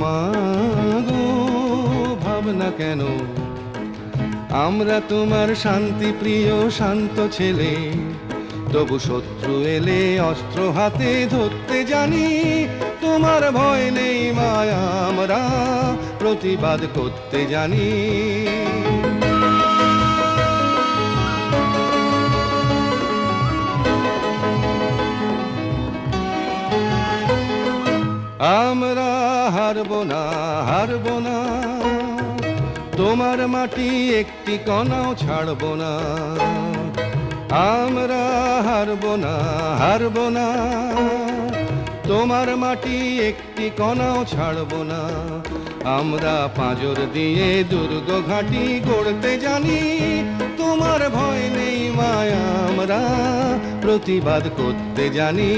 মাগো ভাবনা কেন, আমরা তোমার শান্তি প্রিয় শান্ত ছেলে, তবু শত্রু এলে অস্ত্র হাতে ধরতে জানি। তোমার ভয় নেই মায়া, আমরা প্রতিবাদ করতে জানি। আমরা হারবো না, হারবো না, তোমার মাটি একটি কণাও ছাড়বো না। আমরা হারবো না, হারবো না, তোমার মাটি একটি কণাও ছাড়বো না। আমরা পাঁজর দিয়ে দুর্গ ঘাঁটি গড়তে জানি। তোমার ভয় নেই মায়া, আমরা প্রতিবাদ করতে জানি।